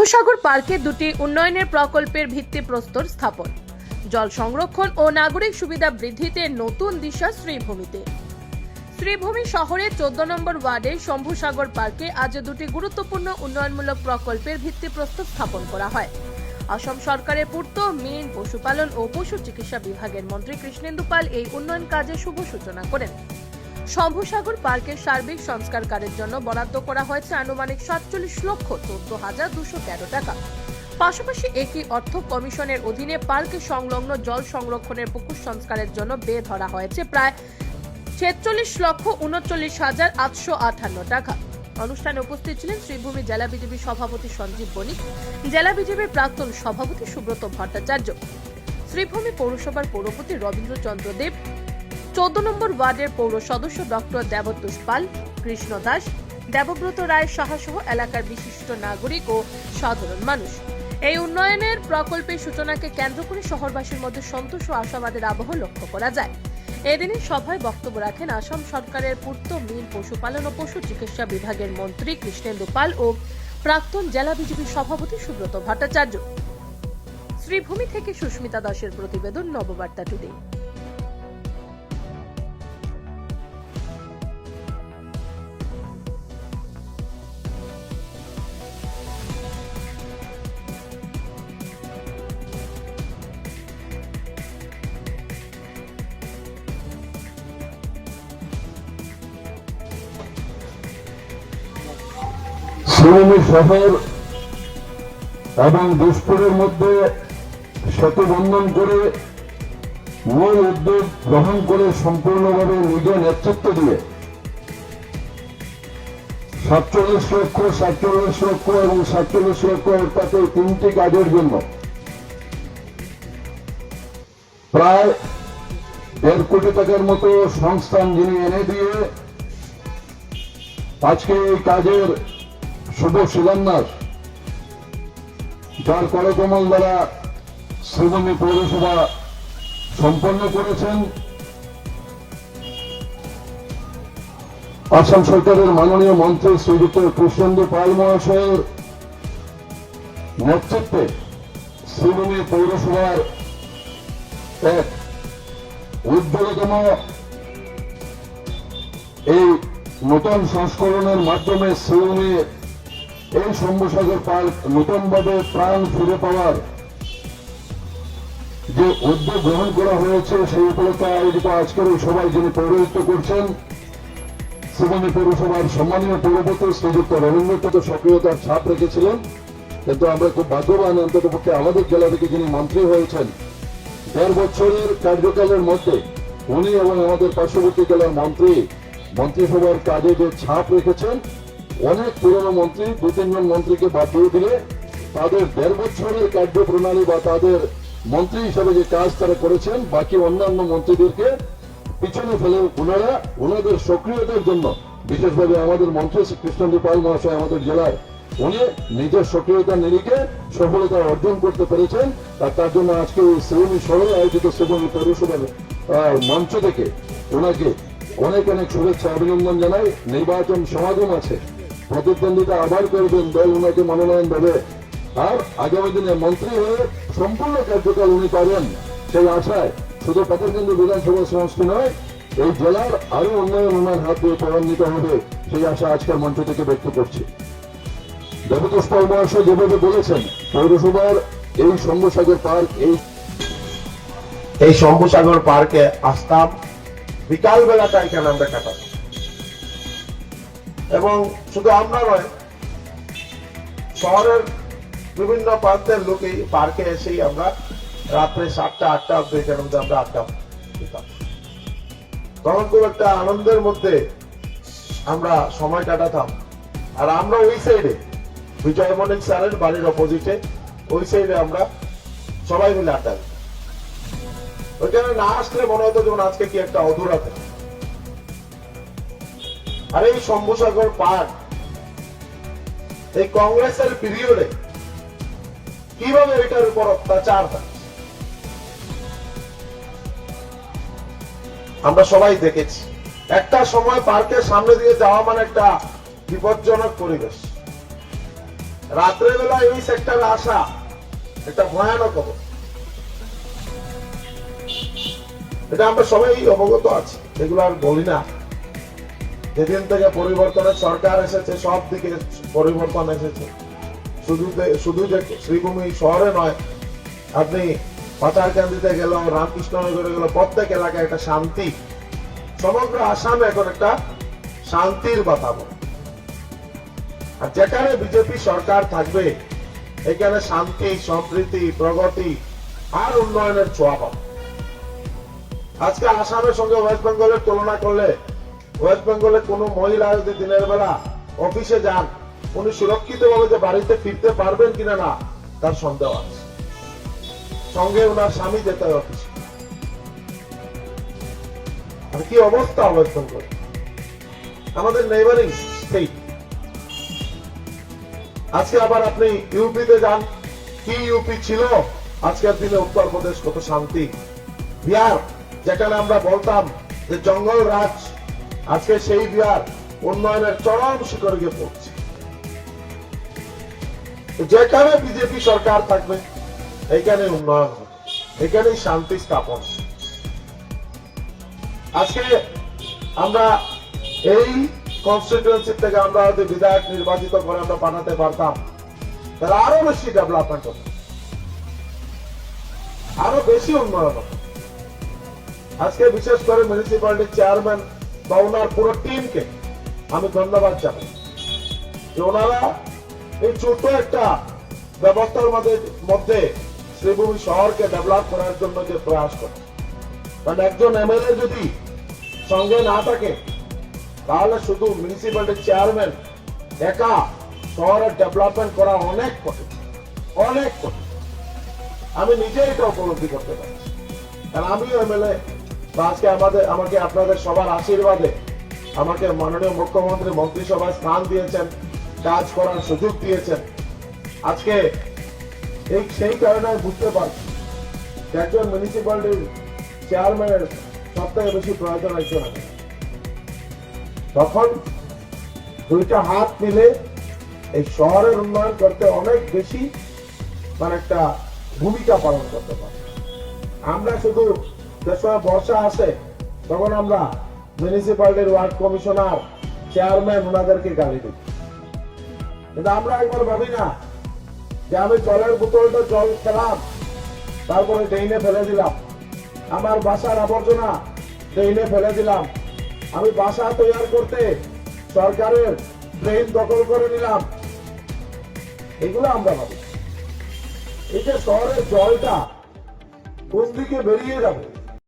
শম্ভুসাগর পার্কে দুটি উন্নয়নের প্রকল্পের ভিত্তিপ্রস্তর স্থাপন, জল সংরক্ষণ ও নাগরিক সুবিধা বৃদ্ধিতে নতুন দিশা শ্রীভূমিতে। শ্রীভূমি শহরের 14 নম্বর ওয়ার্ডে শম্ভুসাগর পার্কে আজ দুটি গুরুত্বপূর্ণ উন্নয়নমূলক প্রকল্পের ভিত্তিপ্রস্তর স্থাপন করা হয়। আসাম সরকারের পূর্ত, মীন, পশুপালন ও পশু চিকিৎসা বিভাগের মন্ত্রী কৃষ্ণেন্দু পাল এই উন্নয়ন কাজের শুভ সূচনা করেন। শম্ভুসাগর পার্কের সার্বিক সংস্কার কাজের জন্য বরাদ্দ করা হয়েছে আনুমানিক 47,14,213 টাকা। পাশাপাশি একই অর্থ কমিশনের অধীনে পার্কে সংলগ্ন জল সংরক্ষণের পুকুর সংস্কারের জন্য ব্যয় ধরা হয়েছে প্রায় 46,39,858 টাকা। অনুষ্ঠানে উপস্থিত ছিলেন শ্রীভূমি জেলা বিজেপি সভাপতি সঞ্জীব বণিক, জেলা বিজেপির প্রাক্তন সভাপতি সুব্রত ভট্টাচার্য, শ্রীভূমি পৌরসভার পৌরপতি রবীন্দ্রচন্দ্র দেব, 14 নম্বর ওয়ার্ডের পৌর সদস্য ডক্টর দেবতোষ পাল, কৃষ্ণ দাস, দেবব্রত রায় সাহা সহ এলাকার বিশিষ্ট নাগরিক ও সাধারণ মানুষ। এই উন্নয়নের প্রকল্পের সূচনাকে কেন্দ্র করে শহরবাসীর মধ্যে সন্তোষ ও আশাবাদের আবহ লক্ষ্য করা যায়। এদিনের সভায় বক্তব্য রাখেন আসাম সরকারের পূর্ত, মীন, পশুপালন ও পশু চিকিৎসা বিভাগের মন্ত্রী কৃষ্ণেন্দু পাল ও প্রাক্তন জেলা বিজেপি সভাপতি সুব্রত ভট্টাচার্য। শ্রীভূমি থেকে সুস্মিতা দাসের প্রতিবেদন, নববার্তা টুডে। শ্রীভূমি শহর এবং দুষ্পুরের মধ্যে সেতু বন্ধন করে মূল উদ্যোগ গ্রহণ করে সম্পূর্ণভাবে নিজের নেতৃত্ব দিয়ে 47 লক্ষ, 47 লক্ষ এবং 47 লক্ষ অর্থাৎ এই তিনটি কাজের জন্য প্রায় 1.5 কোটি টাকার মতো সংস্থান যিনি এনে দিয়ে আজকে এই কাজের শুভ শিলান্যাস যার করকমল দ্বারা শ্রীভূমি পৌরসভা সম্পন্ন করেছেন আসাম সরকারের মাননীয় মন্ত্রী শ্রীযুক্ত কৃষ্ণেন্দু পাল মহাশয়ের নেতৃত্বে শ্রীভূমি পৌরসভার এক উজ্জ্বলতম এই নতুন সংস্করণের মাধ্যমে শ্রীভূমি এই শম্ভুসাগর পার্ক নতুনভাবে প্রাণ ফিরে পাওয়ার যে উদ্যোগ গ্রহণ করা হয়েছে সেই উপলক্ষে আয়োজিত আজকের এই সভায় যিনি পৌরোহিত্য করছেন শ্রীভূমি পৌরসভার সম্মানীয় পৌরপতি শ্রীযুক্ত রবীন্দ্রচন্দ্র সক্রিয়তার ছাপ রেখেছিলেন। কিন্তু আমরা খুব ভাগ্যবান, অন্ততপক্ষে আমাদের জেলা থেকে যিনি মন্ত্রী হয়েছেন 1.5 বছরের কার্যকালের মধ্যে উনি এবং আমাদের পার্শ্ববর্তী জেলার মন্ত্রিসভার কাজে যে ছাপ রেখেছেন, অনেক পুরনো মন্ত্রী 2-3 জন মন্ত্রীকে বাদ দিয়ে দিলে তাদের 1.5 বছরের কার্যপ্রণালী বা তাদের মন্ত্রী হিসেবে যে কাজ তারা করেছেন বাকি অন্যান্য মন্ত্রীদেরকে পিছনে ফেলে ওনাদের সক্রিয়তার জন্য বিশেষভাবে আমাদের মন্ত্রী শ্রী কৃষ্ণেন্দু পাল মহাশয় আমাদের জেলার উনি নিজের সক্রিয়তার নিরিখে সফলতা অর্জন করতে পেরেছেন। তার জন্য আজকে শ্রীভূমি শহরে আয়োজিত শ্রীভূমি পৌরসভার মঞ্চ থেকে ওনাকে অনেক অনেক শুভেচ্ছা অভিনন্দন জানাই। নির্বাচন সমাগম আছে, প্রতিদ্বন্দ্বিতা আবার করবেন, দল ওনাকে মনোনয়ন দেবে, আর আগামী দিনে মন্ত্রী হয়ে সম্পূর্ণ কার্যকাল উনি পাবেন সেই আশায় শুধু পাথারকান্দি বিধানসভা সমষ্টি নয়, এই জেলার আরো উন্নয়ন ওনার হাত দিয়ে ত্বরান্বিত হবে সেই আশা আজকের মঞ্চ থেকে ব্যক্ত করছি। দেবতোষ পাল মহাশয় যেভাবে বলেছেন, পৌরসভার এই শম্ভুসাগর পার্ক এই শম্ভুসাগর পার্কে আসতাম, বিকাল বেলাটা এখানে আমরা কাটাতাম এবং শুধু আমরা নয়, শহরের বিভিন্ন প্রান্তের লোক এই পার্কে এসেই আমরা রাত্রে 7টা-8টা অব্দি এখানে আমরা আড্ডা দিতাম। তখন খুব একটা আনন্দের মধ্যে আমরা সময় কাটাতাম। আর আমরা ওই সাইডে বিজয় মনিক স্যারের বাড়ির অপোজিটে ওই সাইডে আমরা সবাই মিলে আড্ডা দিতাম। ওইখানে না আসলে মনে হতো যেমন আজকে কি একটা অধুরা থাকে। আর এই শম্ভুসাগর পার্ক এই কংগ্রেসের পিরিয়ডে কিভাবে এটার উপর অত্যাচার হয় আমরা সবাই দেখেছি। একটা সময় পার্কের সামনে দিয়ে যাওয়া মানে একটা বিপজ্জনক পরিবেশ। রাত্রেবেলা এই সেক্টরে আসা একটা ভয়ানক অবস্থা। এটা আমরা সবাই অবগত আছি, এগুলো আর বলি না। যেদিন থেকে পরিবর্তনের সরকার এসেছে সব দিকে পরিবর্তন এসেছে। শুধু যে শ্রীভূমি শহরে নয়, আপনি পাচারকান্দিতে গেল, রামকৃষ্ণনগরে গেল, প্রত্যেক এলাকায় একটা শান্তি, সমগ্র আসামে এখন একটা শান্তির বাতাবরণ। আর যেখানে বিজেপি সরকার থাকবে এখানে শান্তি, সম্প্রীতি, প্রগতি আর উন্নয়নের ছোঁয়া পাবে। আজকে আসামের সঙ্গে ওয়েস্ট বেঙ্গলের তুলনা করলে, ওয়েস্ট বেঙ্গলে কোন মহিলা যদি দিনের বেলা অফিসে যান, উনি সুরক্ষিত ভাবে যে বাড়িতে ফিরতে পারবেন কিনা না তার সন্দেহ আছে। সঙ্গে ওনার স্বামী যেতে হয় অফিসে। আর কি অবস্থা ওয়েস্ট বেঙ্গল, আমাদের নেইবারিং স্টেট। আজকে আবার আপনি ইউপিতে যান, কি ইউপি ছিল আজকের দিনে উত্তরপ্রদেশ কত শান্তি। বিহার, যেখানে আমরা বলতাম যে জঙ্গল রাজ, আজকে সেই বিহার উন্নয়নের চরম শিখরে গিয়ে পড়ছে। যেখানে বিজেপি সরকার থাকবে এইখানে উন্নয়ন হবে, এখানেই শান্তি স্থাপন। আজকে আমরা এই কনস্টিটিউয়েন্সি থেকে আমরা যদি বিধায়ক নির্বাচিত করে আমরা পাঠাতে পারতাম, তাহলে আরো বেশি ডেভেলপমেন্ট হতো, আরো বেশি উন্নয়ন হতো। আজকে বিশেষ করে মিউনিসিপ্যালিটির চেয়ারম্যান বা ওনার পুরো টিমকে আমি ধন্যবাদ জানাই যে ওনারা এই ছোট একটা ব্যবস্থার মধ্যে শ্রীভূমি শহরকে ডেভেলপ করার জন্য যে প্রয়াস করে। কারণ একজন এমএলএ যদি সঙ্গে না থাকে তাহলে শুধু মিউনিসিপ্যালিটির চেয়ারম্যান একা শহরের ডেভেলপমেন্ট করা অনেক কঠিন, অনেক কঠিন। আমি নিজে এটা উপলব্ধি করতে পারি, কারণ আমিও এমএলএ। আজকে আমাকে আপনাদের সবার আশীর্বাদে আমাকে মাননীয় মুখ্যমন্ত্রী মন্ত্রিসভায় স্থান দিয়েছেন, কাজ করার সুযোগ দিয়েছেন। আজকে সেই কারণে বুঝতে পারছি যে একজন মিউনিসিপ্যালিটির চেয়ারম্যানের সব থেকে বেশি প্রয়োজন একজন আছে। তখন দুইটা হাত মিলে এই শহরের উন্নয়ন করতে অনেক বেশি একটা ভূমিকা পালন করতে পারে। আমরা শুধু যে সময় বর্ষা আসে তখন আমরা মিউনিসিপ্যালিটির ওয়ার্ড কমিশনার, চেয়ারম্যান ওনাদেরকে গালি দিই, কিন্তু আমরা একবার ভাবি না যে আমি জলের বোতলটা জল খেলাম, তারপরে ড্রেনে ফেলে দিলাম, আমার বাসার আবর্জনা ড্রেনে ফেলে দিলাম, আমি বাসা তৈরি করতে সরকারের ড্রেন দখল করে নিলাম। এগুলো আমরা ভাবি। এই যে শহরের জলটা কোন দিকে বেরিয়ে যাবে